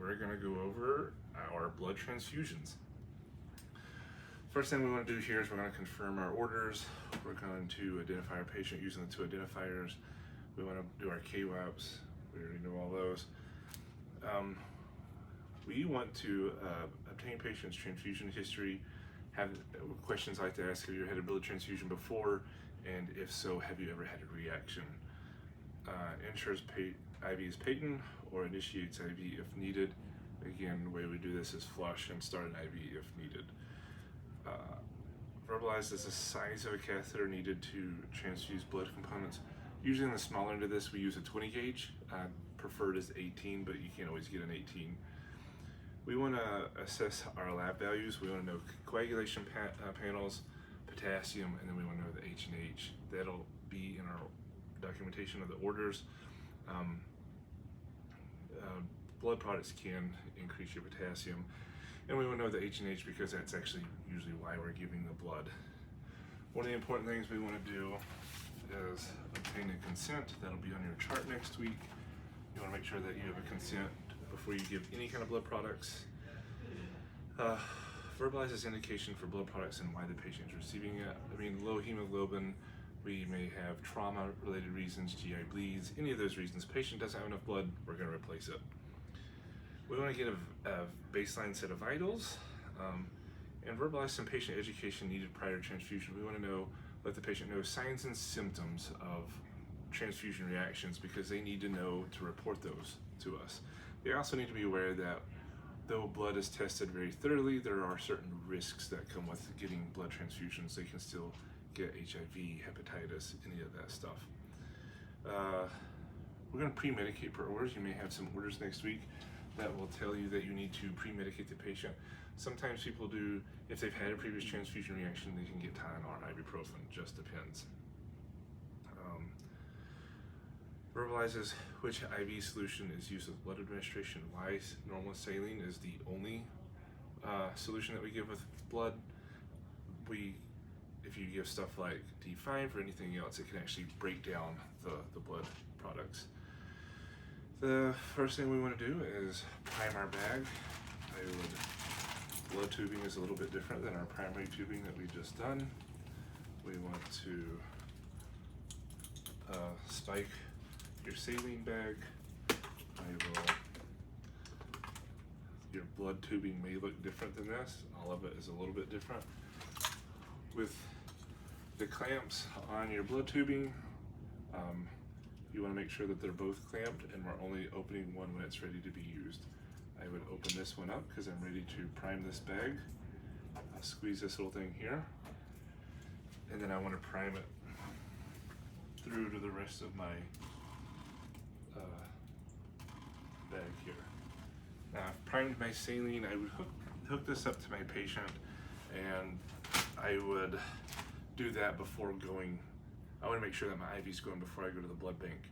we're going to go over our blood transfusions. First thing we want to do here is we're going to confirm our orders. We're going to identify our patient using the two identifiers. We want to do our KWAPs. We already know all those. We want to obtain patient's transfusion history, have questions like to ask, have you ever had a blood transfusion before? And if so, have you ever had a reaction? Ensures IV is patent or initiates IV if needed. Again, the way we do this is flush and start an IV if needed. Verbalizes the size of a catheter needed to transfuse blood components. Usually on the smaller end of this, we use a 20 gauge. Preferred is 18, but you can't always get an 18. We want to assess our lab values. We want to know coagulation panels, potassium, and then we want to know the H and H. That'll be in our documentation of the orders. Blood products can increase your potassium, and we want to know the H and H because that's actually usually why we're giving the blood. One of the important things we want to do is obtain a consent. That'll be on your chart next week. You want to make sure that you have a consent before you give any kind of blood products. Verbalizes indication for blood products and why the patient is receiving it. I mean, low hemoglobin, we may have trauma-related reasons, GI bleeds, any of those reasons. Patient doesn't have enough blood, we're going to replace it. We want to get a baseline set of vitals and verbalize some patient education needed prior to transfusion. We want to let the patient know signs and symptoms of transfusion reactions because they need to know to report those to us. They also need to be aware that though blood is tested very thoroughly, there are certain risks that come with getting blood transfusions. They can still get HIV, hepatitis, any of that stuff. We're going to pre-medicate per orders. You may have some orders next week that will tell you that you need to pre-medicate the patient. Sometimes people do, if they've had a previous transfusion reaction, they can get Tylenol or ibuprofen, just depends. Verbalizes which IV solution is used with blood administration. Why normal saline is the only solution that we give with blood. If you give stuff like D5 or anything else, it can actually break down the blood products. The first thing we want to do is prime our bag. Blood tubing is a little bit different than our primary tubing that we've just done. We want to spike your saline bag. Your blood tubing may look different than this. All of it is a little bit different. With the clamps on your blood tubing, you want to make sure that they're both clamped and we're only opening one when it's ready to be used. I would open this one up because I'm ready to prime this bag. I'll squeeze this little thing here, and then I want to prime it through to the rest of my bag here. Now I've primed my saline. I would hook this up to my patient, and I would do that before going. I want to make sure that my IV is going before I go to the blood bank.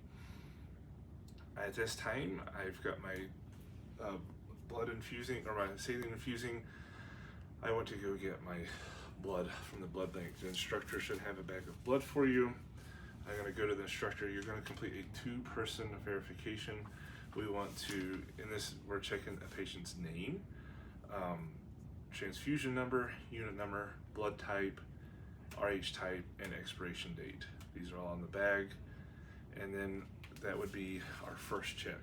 At this time, I've got my blood infusing, or my saline infusing. I want to go get my blood from the blood bank. The instructor should have a bag of blood for you. I'm going to go to the instructor. You're going to complete a 2-person verification. We want to, in this, we're checking a patient's name, transfusion number, unit number, blood type, RH type, and expiration date. These are all on the bag. And then that would be our first check.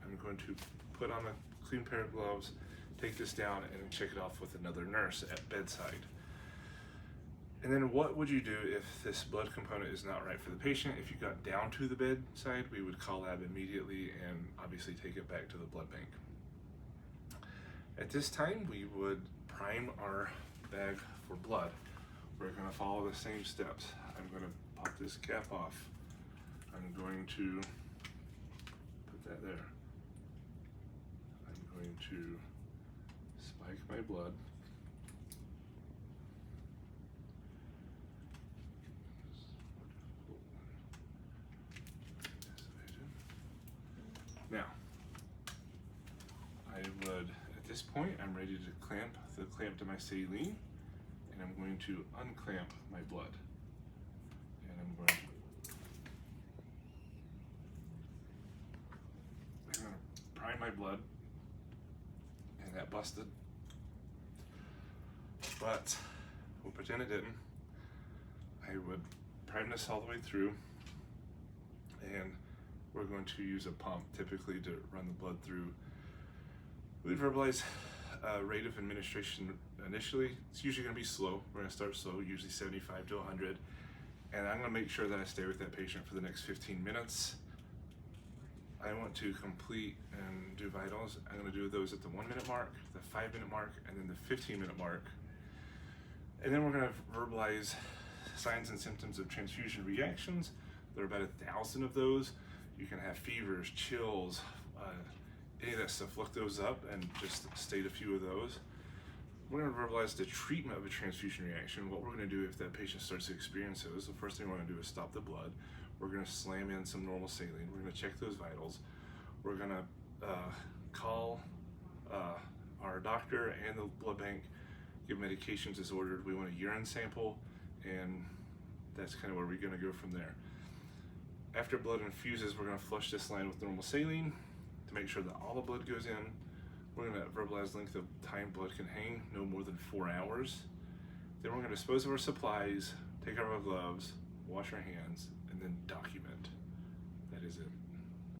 I'm going to put on a clean pair of gloves, take this down, and check it off with another nurse at bedside. And then what would you do if this blood component is not right for the patient? If you got down to the bedside, we would call lab immediately and obviously take it back to the blood bank. At this time, we would prime our bag for blood. We're going to follow the same steps. I'm going to pop this cap off. I'm going to put that there. I'm going to spike my blood. Now, I would, at this point, I'm ready to clamp the clamp to my saline, and I'm going to unclamp my blood. And I'm going to prime my blood. and that busted. But we'll pretend it didn't. I would prime this all the way through, and we're going to use a pump typically to run the blood through. We'd verbalize rate of administration initially. It's usually going to be slow. We're going to start slow, usually 75 to 100. And I'm going to make sure that I stay with that patient for the next 15 minutes. I want to complete and do vitals. I'm going to do those at the 1 minute mark, the 5 minute mark, and then the 15 minute mark. And then we're going to verbalize signs and symptoms of transfusion reactions. There are about 1,000 of those. You can have fevers, chills, any of that stuff. Look those up and just state a few of those. We're going to verbalize the treatment of a transfusion reaction. What we're going to do if that patient starts to experience those, the first thing we're going to do is stop the blood. We're going to slam in some normal saline. We're going to check those vitals. We're going to call our doctor and the blood bank, give medications as ordered. We want a urine sample, and that's kind of where we're going to go from there. After blood infuses, we're going to flush this line with normal saline to make sure that all the blood goes in. We're going to verbalize length of time blood can hang, no more than 4 hours. Then we're going to dispose of our supplies, take off our gloves, wash our hands, and then document. That is it.